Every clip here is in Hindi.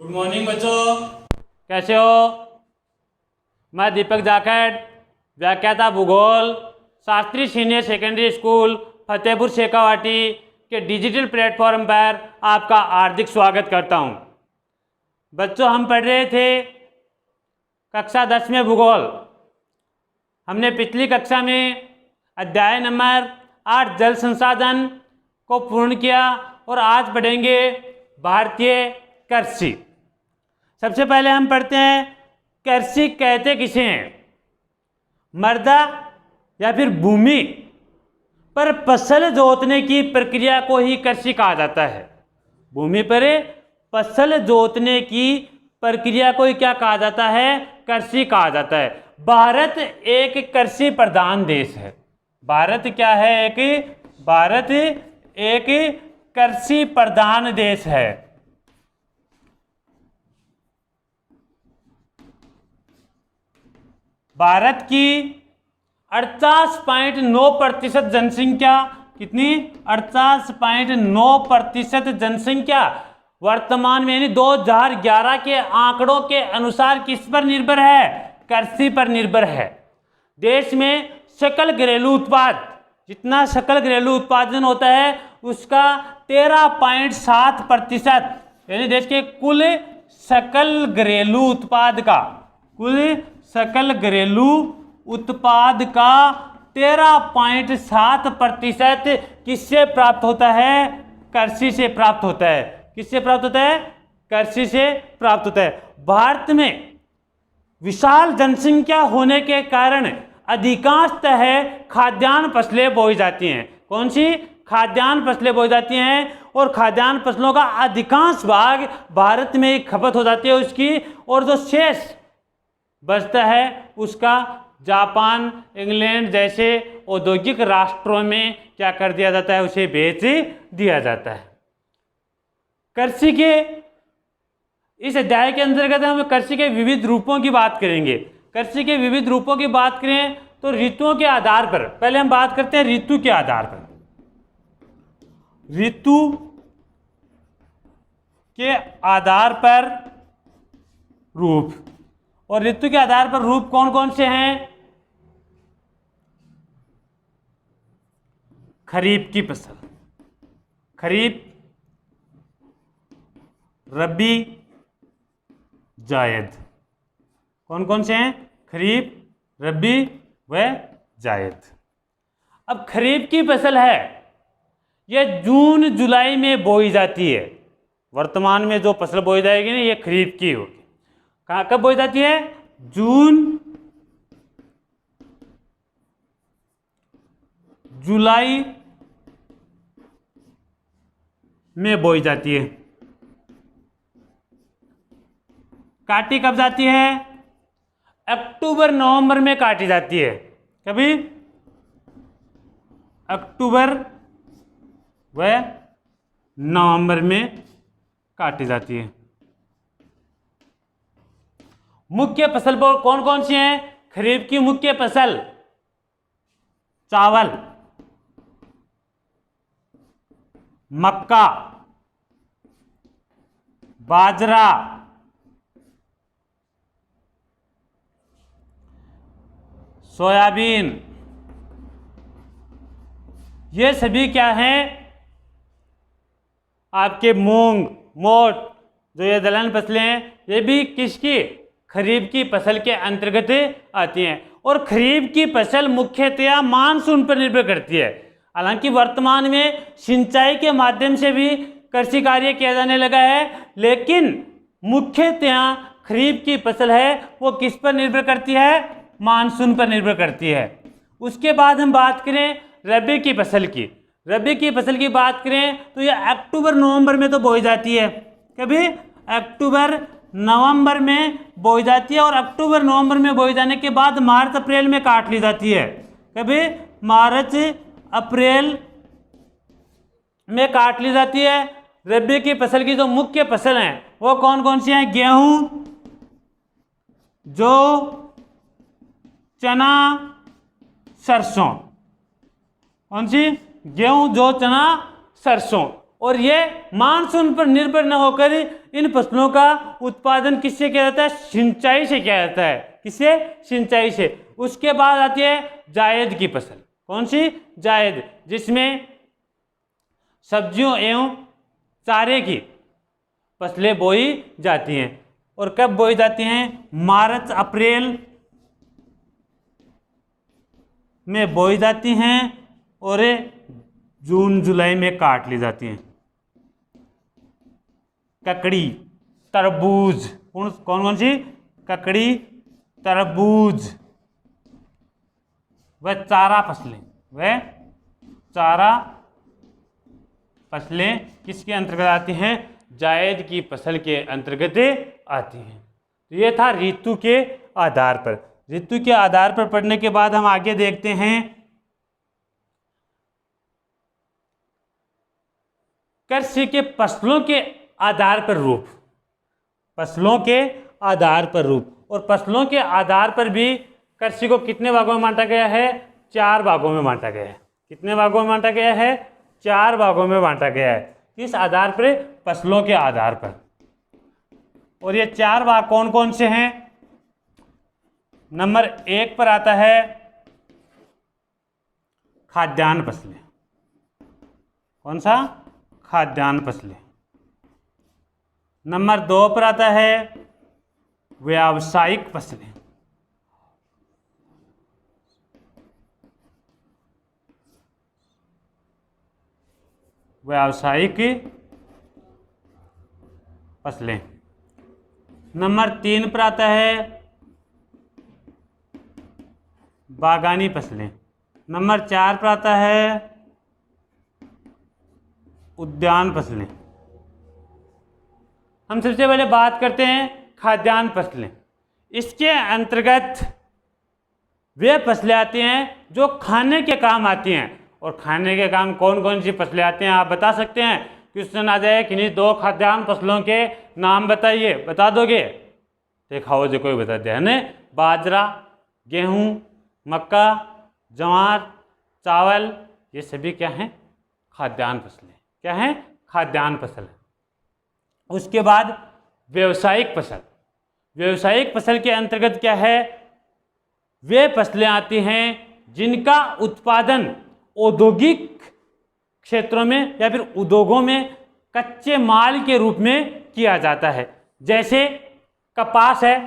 गुड मॉर्निंग बच्चों, कैसे हो? मैं दीपक जाखड़, व्याख्याता भूगोल, Shastri senior secondary school Fatehpur Shekhawati के डिजिटल प्लेटफॉर्म पर आपका हार्दिक स्वागत करता हूं। बच्चों, हम पढ़ रहे थे कक्षा 10 में भूगोल। हमने पिछली कक्षा में अध्याय नंबर 8 जल संसाधन को पूर्ण किया और आज पढ़ेंगे भारतीय कृषि। सबसे पहले हम पढ़ते हैं कृषि कहते किसे हैं। मृदा या फिर भूमि पर फसल जोतने की प्रक्रिया को ही कृषि कहा जाता है। भूमि पर फसल जोतने की प्रक्रिया को ही क्या कहा जाता है? कृषि कहा जाता है। भारत एक कृषि प्रधान देश है। भारत क्या है? भारत एक कृषि प्रधान देश है। भारत की 48.9% जनसंख्या, कितनी? 48.9% जनसंख्या वर्तमान में यानी 2011 के आंकड़ों के अनुसार किस पर निर्भर है? कृषि पर निर्भर है। देश में सकल घरेलू उत्पाद, जितना सकल घरेलू उत्पादन होता है उसका 13.7% यानी देश के कुल सकल घरेलू उत्पाद का, कुल सकल घरेलू उत्पाद का 13.7% किससे प्राप्त होता है? कृषि से प्राप्त होता है। किससे प्राप्त होता है? कृषि से प्राप्त होता है। भारत में विशाल जनसंख्या होने के कारण अधिकांशतः खाद्यान्न फसलें बोई जाती हैं। कौन सी? खाद्यान्न फसलें बोई जाती हैं और खाद्यान्न फसलों का अधिकांश भाग भारत में ही खपत हो जाती है उसकी, और जो शेष बचता है उसका जापान, इंग्लैंड जैसे औद्योगिक राष्ट्रों में क्या कर दिया जाता है? उसे बेच दिया जाता है। कृषि के इस अध्याय के अंतर्गत हम कृषि के विविध रूपों की बात करेंगे। कृषि के विविध रूपों की बात करें तो ऋतुओं के आधार पर, पहले हम बात करते हैं ऋतु के आधार पर। ऋतु के आधार पर रूप, और ऋतु के आधार पर रूप कौन कौन से हैं? खरीफ की फसल, खरीफ, रबी, जायद। कौन कौन से हैं? खरीफ, रबी व जायद। अब खरीफ की फसल है, यह जून जुलाई में बोई जाती है। वर्तमान में जो फसल बोई जाएगी ना, ये खरीफ की होगी। कब बोई जाती है? जून जुलाई में बोई जाती है। काटी कब जाती है? अक्टूबर नवंबर में काटी जाती है। कभी? अक्टूबर व नवंबर में काटी जाती है। मुख्य फसल कौन कौन सी हैं? खरीफ की मुख्य फसल चावल, मक्का, बाजरा, सोयाबीन, ये सभी क्या हैं? आपके मूंग, मोट, जो ये दलहन फसलें हैं, ये भी किसकी? खरीफ की फसल के अंतर्गत आती हैं। और खरीफ की फसल मुख्यतया मानसून पर निर्भर करती है। हालांकि वर्तमान में सिंचाई के माध्यम से भी कृषि कार्य किया जाने लगा है, लेकिन मुख्यतया खरीफ की फसल है वो किस पर निर्भर करती है? मानसून पर निर्भर करती है। उसके बाद हम बात करें रबी की फसल की। रबी की फसल की बात करें तो ये अक्टूबर नवंबर में तो बोई जाती है। कभी? अक्टूबर नवंबर में बोई जाती है, और अक्टूबर नवंबर में बोई जाने के बाद मार्च अप्रैल में काट ली जाती है। कभी? मार्च अप्रैल में काट ली जाती है। रबी की फसल की जो मुख्य फसल हैं वो कौन कौन सी हैं? गेहूं, जौ, चना, सरसों। कौन सी? गेहूं, जौ, चना, सरसों। और ये मानसून पर निर्भर न होकर इन फसलों का उत्पादन किससे किया जाता है? सिंचाई से किया जाता है। किससे? सिंचाई से। उसके बाद आती है जायद की फसल। कौन सी? जायद, जिसमें सब्जियों एवं चारे की फसलें बोई जाती हैं। और कब बोई जाती हैं? मार्च अप्रैल में बोई जाती हैं और जून जुलाई में काट ली जाती हैं। ककड़ी, तरबूज, कौन कौन सी? ककड़ी, तरबूज, वह चारा फसलें, वह चारा फसलें किसके अंतर्गत आती हैं? जायद की फसल के अंतर्गत आती हैं। तो ये था ऋतु के आधार पर। ऋतु के आधार पर पढ़ने के बाद हम आगे देखते हैं कृषि के फसलों के आधार पर रूप। फसलों के आधार पर रूप। और फसलों के आधार पर भी कृषि को कितने भागों में बांटा गया है? 4 भागों में बांटा गया है। कितने भागों में बांटा गया है? 4 भागों में बांटा गया है। किस आधार पर? फसलों के आधार पर। और ये 4 भाग कौन कौन से हैं? नंबर 1 पर आता है खाद्यान्न फसलें। कौन सा? खाद्यान्न फसलें। नंबर 2 पर आता है व्यावसायिक फसलें। व्यावसायिक फसलें। नंबर 3 पर आता है बागानी फसलें। नंबर 4 पर आता है उद्यान फसलें। हम सबसे पहले बात करते हैं खाद्यान्न फसलें। इसके अंतर्गत वे फसलें आती हैं जो खाने के काम आती हैं। और खाने के काम कौन कौन सी फसलें आती हैं आप बता सकते हैं? क्वेश्चन आ जाए किन्हीं 2 खाद्यान्न फसलों के नाम बताइए, बता दोगे? दिखाओ जो कोई बता दे, है ना? बाजरा, गेहूं, मक्का, ज्वार, चावल, ये सभी क्या हैं? खाद्यान्न फसलें। क्या हैं? खाद्यान्न फसल। उसके बाद व्यावसायिक फसल। व्यावसायिक फसल के अंतर्गत क्या है? वे फसलें आती हैं जिनका उत्पादन औद्योगिक क्षेत्रों में या फिर उद्योगों में कच्चे माल के रूप में किया जाता है। जैसे कपास है,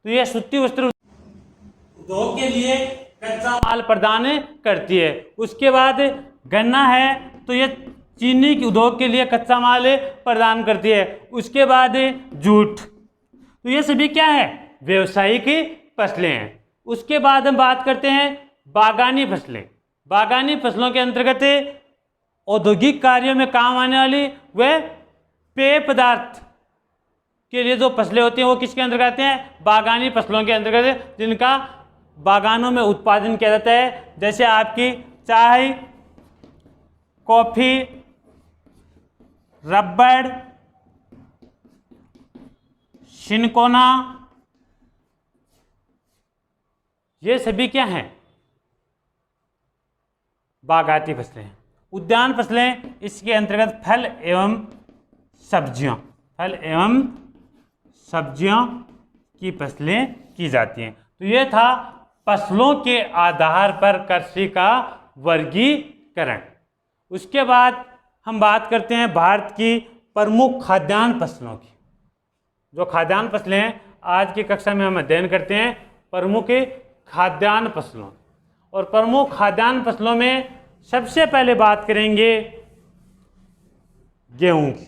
तो यह सूती वस्त्र उद्योग के लिए कच्चा माल प्रदान करती है। उसके बाद गन्ना है, तो यह चीनी के उद्योग के लिए कच्चा माल प्रदान करती है। उसके बाद जूट, तो ये सभी क्या है? व्यावसायिक फसलें हैं। उसके बाद हम बात करते हैं बागानी फसलें। बागानी फसलों के अंतर्गत औद्योगिक कार्यों में काम आने वाली वह पेय पदार्थ के लिए जो फसलें होती हैं वो किसके अंतर्गत आते हैं? बागानी फसलों के अंतर्गत, जिनका बागानों में उत्पादन किया जाता है। जैसे आपकी चाय, कॉफी, रबड़, सिनकोना, ये सभी क्या हैं? बागायती फसलें। उद्यान फसलें इसके अंतर्गत फल एवं सब्जियां, फल एवं सब्जियों की फसलें की जाती हैं। तो ये था फसलों के आधार पर कृषि का वर्गीकरण। उसके बाद हम बात करते हैं भारत की प्रमुख खाद्यान्न फसलों की। जो खाद्यान्न फसलें हैं आज की कक्षा में हम अध्ययन करते हैं प्रमुख खाद्यान्न फसलों। और प्रमुख खाद्यान्न फसलों में सबसे पहले बात करेंगे गेहूं की।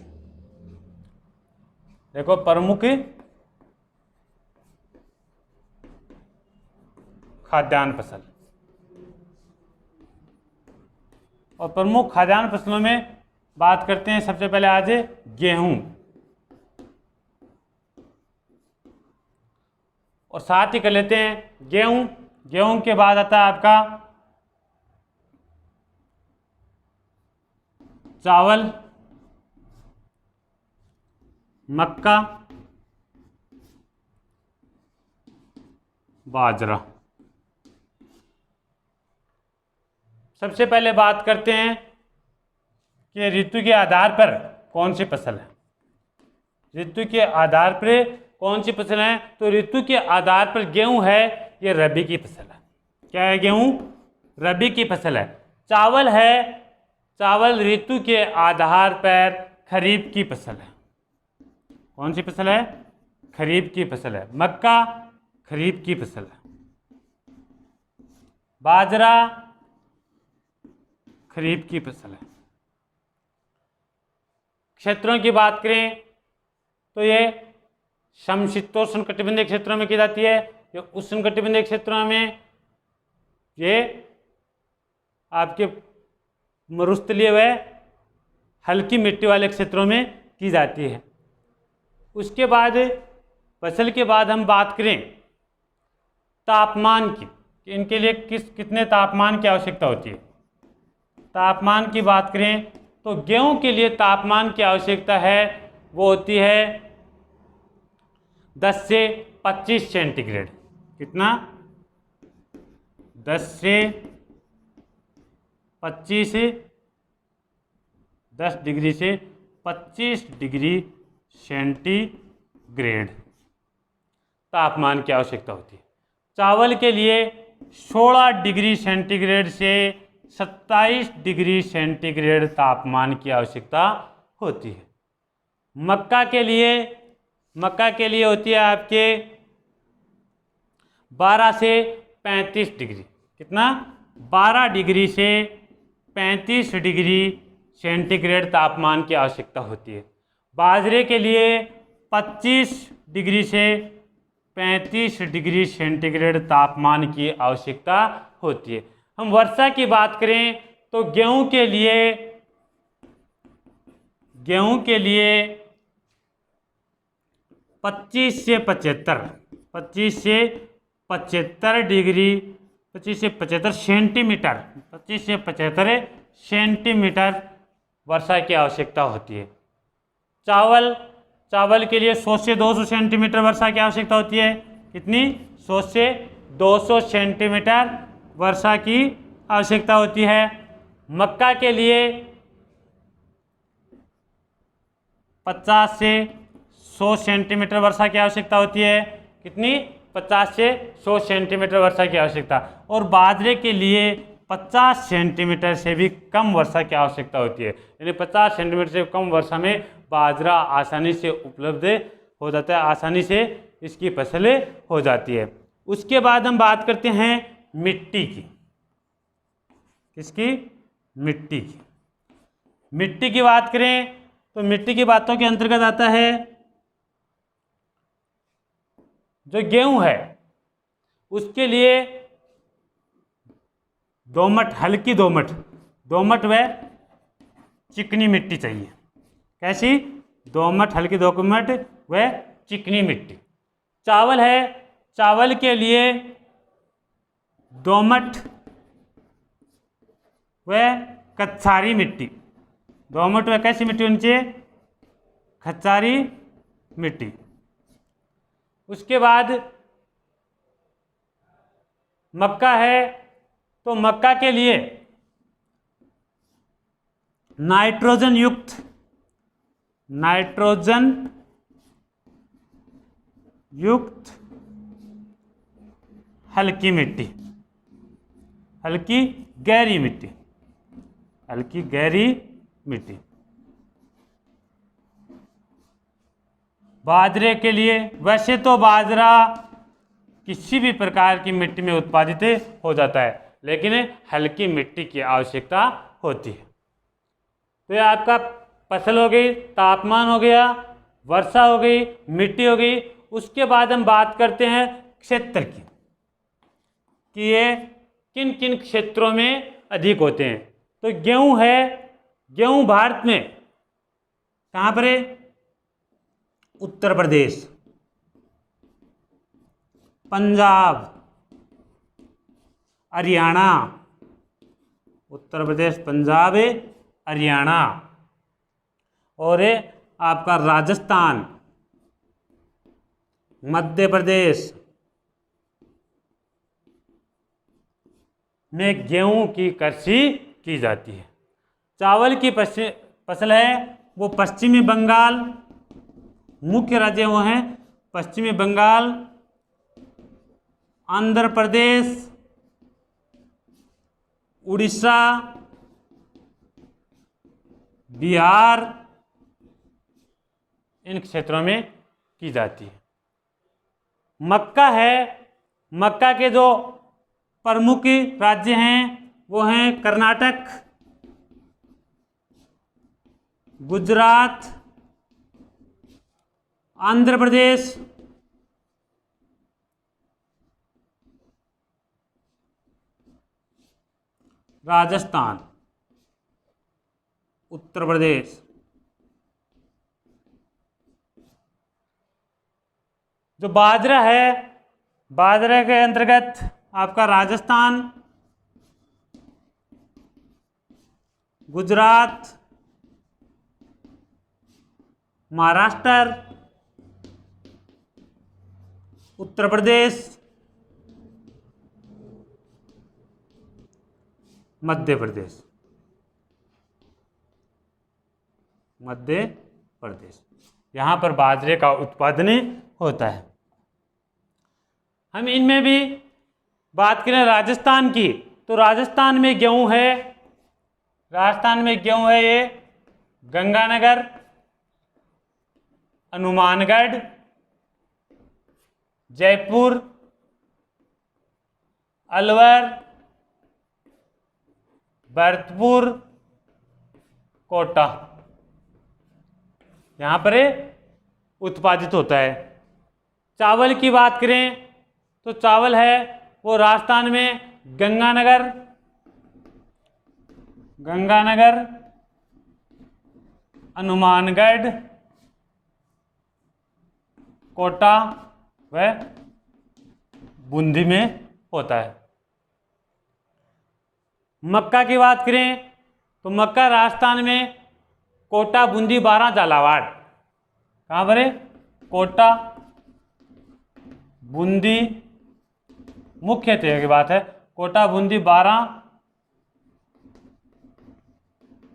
देखो, प्रमुख खाद्यान्न फसल। और प्रमुख खाद्यान्न फसलों में बात करते हैं सबसे पहले आज गेहूं, और साथ ही कर लेते हैं गेहूं। गेहूं के बाद आता है आपका चावल, मक्का, बाजरा। सबसे पहले बात करते हैं कि ऋतु के आधार पर कौन सी फसल है। ऋतु के आधार पर कौन सी फसल है, तो ऋतु के आधार पर गेहूं है, ये रबी की फसल है। क्या है? गेहूं रबी की फसल है। चावल है, चावल ऋतु के आधार पर खरीफ की फसल है। कौन सी फसल है? खरीफ की फसल है। मक्का खरीफ की फसल है। बाजरा खरीफ की फसल है। क्षेत्रों की बात करें तो ये समशीतोष्ण कटिबंधीय क्षेत्रों में की जाती है। ये उष्ण कटिबंधीय क्षेत्रों में ये आपके मरुस्थलीय व हल्की मिट्टी वाले क्षेत्रों में की जाती है। उसके बाद फसल के बाद हम बात करें तापमान की, कि इनके लिए कितने तापमान की आवश्यकता होती है। तापमान की बात करें तो गेहूं के लिए तापमान की आवश्यकता है वो होती है 10 से 25 सेंटीग्रेड। कितना? 10 से 25, 10 डिग्री से 25 डिग्री सेंटीग्रेड तापमान की आवश्यकता होती है। चावल के लिए 16 डिग्री सेंटीग्रेड से 27 डिग्री सेंटीग्रेड तापमान की आवश्यकता होती है। मक्का के लिए होती है आपके 12 से 35 डिग्री। कितना? 12 डिग्री से 35 डिग्री सेंटीग्रेड तापमान की आवश्यकता होती है। बाजरे के लिए 25 डिग्री से 35 डिग्री सेंटीग्रेड तापमान की आवश्यकता होती है। हम वर्षा की बात करें तो गेहूं के लिए 25 से 75 सेंटीमीटर 25 से 75 सेंटीमीटर वर्षा की आवश्यकता होती है। चावल के लिए 100 से 200 सेंटीमीटर वर्षा की आवश्यकता होती है। कितनी? 100 से 200 सेंटीमीटर वर्षा की आवश्यकता होती है। मक्का के लिए 50 से 100 सेंटीमीटर वर्षा की आवश्यकता होती है। कितनी? 50 से 100 सेंटीमीटर वर्षा की आवश्यकता। और बाजरे के लिए 50 सेंटीमीटर से भी कम वर्षा की आवश्यकता होती है। यानी 50 सेंटीमीटर से कम वर्षा में बाजरा आसानी से उपलब्ध हो जाता है, आसानी से इसकी फसलें हो जाती है। उसके बाद हम बात करते हैं मिट्टी की। किसकी? मिट्टी की। मिट्टी की बात करें तो मिट्टी की बातों के अंतर्गत आता है जो गेहूं है उसके लिए हल्की दोमट व चिकनी मिट्टी चाहिए। कैसी? दोमट, हल्की दोमट व चिकनी मिट्टी। चावल है, चावल के लिए दोमट व कच्छारी मिट्टी। दोमट व कैसी मिट्टी होनी चाहिए? कच्छारी मिट्टी। उसके बाद मक्का है तो मक्का के लिए नाइट्रोजन युक्त हल्की गहरी मिट्टी। बाजरे के लिए, वैसे तो बाजरा किसी भी प्रकार की मिट्टी में उत्पादित हो जाता है, लेकिन हल्की मिट्टी की आवश्यकता होती है। तो ये आपका फसल हो गई, तापमान हो गया, वर्षा हो गई, मिट्टी हो गई। उसके बाद हम बात करते हैं क्षेत्र की, कि ये किन किन क्षेत्रों में अधिक होते हैं। तो गेहूं है, गेहूं भारत में कहाँ पर है? उत्तर प्रदेश, पंजाब, हरियाणा, उत्तर प्रदेश, पंजाब, हरियाणा, और आपका राजस्थान, मध्य प्रदेश, में गेहूं की कृषि की जाती है। चावल की फसल है वो पश्चिमी बंगाल, मुख्य राज्य वो हैं पश्चिमी बंगाल, आंध्र प्रदेश, उड़ीसा, बिहार, इन क्षेत्रों में की जाती है। मक्का है, मक्का के जो प्रमुख राज्य हैं वो हैं कर्नाटक, गुजरात, आंध्र प्रदेश, राजस्थान, उत्तर प्रदेश। जो बाजरा है, बाजरे के अंतर्गत आपका राजस्थान, गुजरात, महाराष्ट्र, उत्तर प्रदेश, मध्य प्रदेश, मध्य प्रदेश, यहाँ पर बाजरे का उत्पादन होता है। हम इनमें भी बात करें राजस्थान की, तो राजस्थान में गेहूं है, राजस्थान में गेहूं है ये गंगानगर, हनुमानगढ़, जयपुर, अलवर, भरतपुर, कोटा, यहाँ पर उत्पादित होता है। चावल की बात करें तो चावल है वो राजस्थान में गंगानगर, गंगानगर, हनुमानगढ़, कोटा व बूंदी में होता है। मक्का की बात करें तो मक्का राजस्थान में कोटा, बूंदी, बारां, झालावाड़, कहाँ पर है? कोटा, बूंदी, मुख्य तरह की बात है कोटा, बूंदी, बारां,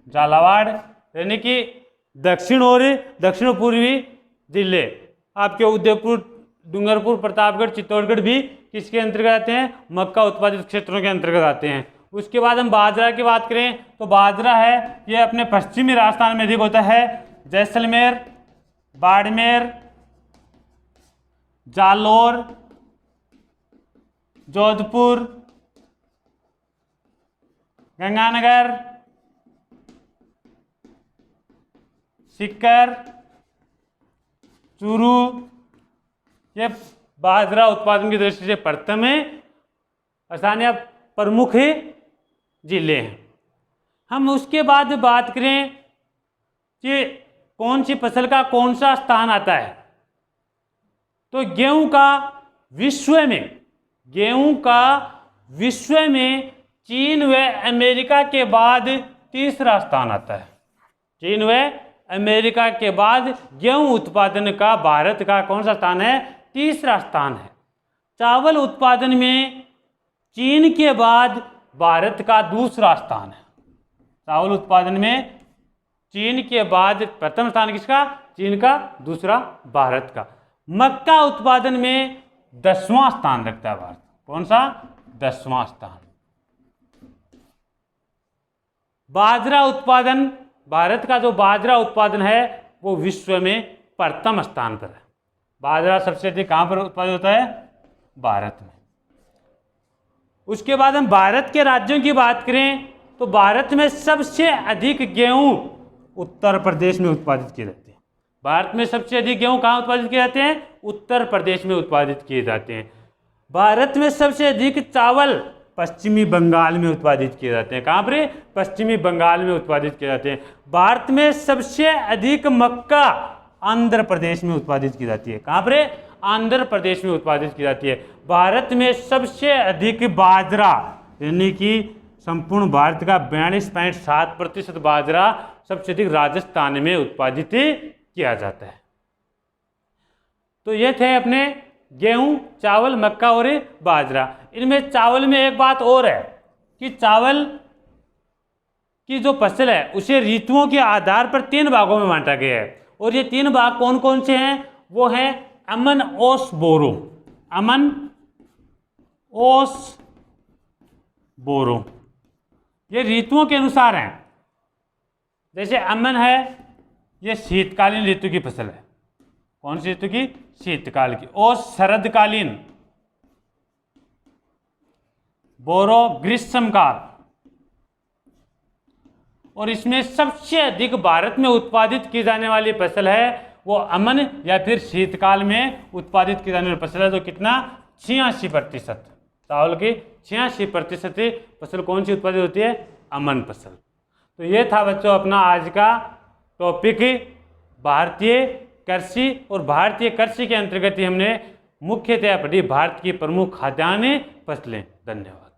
झालावाड़, यानी कि दक्षिण और दक्षिण पूर्वी जिले आपके उदयपुर, डूंगरपुर, प्रतापगढ़, चित्तौड़गढ़ भी किसके अंतर्गत आते हैं? मक्का उत्पादित क्षेत्रों के अंतर्गत आते हैं। उसके बाद हम बाजरा की बात करें तो बाजरा है ये अपने पश्चिमी राजस्थान में अधिक होता है, जैसलमेर, बाड़मेर, जालौर, जोधपुर, गंगानगर, सीकर, चूरू, ये बाजरा उत्पादन की दृष्टि से प्रथम स्थानीय प्रमुख जिले हैं। हम उसके बाद बात करें कि कौन सी फसल का कौन सा स्थान आता है, तो गेहूं का विश्व में चीन व अमेरिका के बाद तीसरा स्थान आता है। चीन व अमेरिका के बाद गेहूं उत्पादन का भारत का कौन सा स्थान है? तीसरा स्थान है। चावल उत्पादन में चीन के बाद भारत का दूसरा स्थान है। चावल उत्पादन में चीन के बाद प्रथम स्थान किसका? चीन का, दूसरा भारत का। मक्का उत्पादन में 10वां स्थान रखता है भारत। कौन सा? 10वां स्थान। बाजरा उत्पादन, भारत का जो बाजरा उत्पादन है वो विश्व में प्रथम स्थान पर है। बाजरा सबसे अधिक कहाँ पर उत्पादित होता है? भारत में। उसके बाद हम भारत के राज्यों की बात करें तो भारत में सबसे अधिक गेहूं उत्तर प्रदेश में उत्पादित किए जाते हैं। भारत में सबसे अधिक गेहूं कहाँ उत्पादित किए जाते हैं? उत्तर प्रदेश में उत्पादित किए जाते हैं। भारत में सबसे अधिक चावल पश्चिमी बंगाल में उत्पादित किए जाते हैं। कहाँ पर? पश्चिमी बंगाल में उत्पादित किए जाते हैं। भारत में सबसे अधिक मक्का आंध्र प्रदेश में उत्पादित की जाती है। कहाँ पर? आंध्र प्रदेश में उत्पादित की जाती है। भारत में सबसे अधिक बाजरा, यानी कि संपूर्ण भारत का 42.7% बाजरा सबसे अधिक राजस्थान में उत्पादित किया जाता है। तो ये थे अपने गेहूं, चावल, मक्का और बाजरा। इनमें चावल में एक बात और है, कि चावल की जो फसल है उसे ऋतुओं के आधार पर 3 भागों में बांटा गया है। और ये 3 भाग कौन कौन से हैं? वो हैं अमन, ओस, बोरो। अमन, ओस, बोरो, ये ऋतुओं के अनुसार हैं। जैसे अमन है, ये शीतकालीन ऋतु की फसल है। कौन सी ऋतु की? शीतकाल की। ओस शरदकालीन, बोरो ग्रीष्मकाल। और इसमें सबसे अधिक भारत में उत्पादित की जाने वाली फसल है वो अमन या फिर शीतकाल में उत्पादित की जाने वाली फसल है। तो कितना? 86%। चावल की 86% फसल कौन सी उत्पादित होती है? अमन फसल। तो ये था बच्चों अपना आज का टॉपिक, भारतीय कृषि। और भारतीय कृषि के अंतर्गत ही हमने मुख्यतः पढ़ी भारत की प्रमुख खाद्यान्न फसलें। धन्यवाद।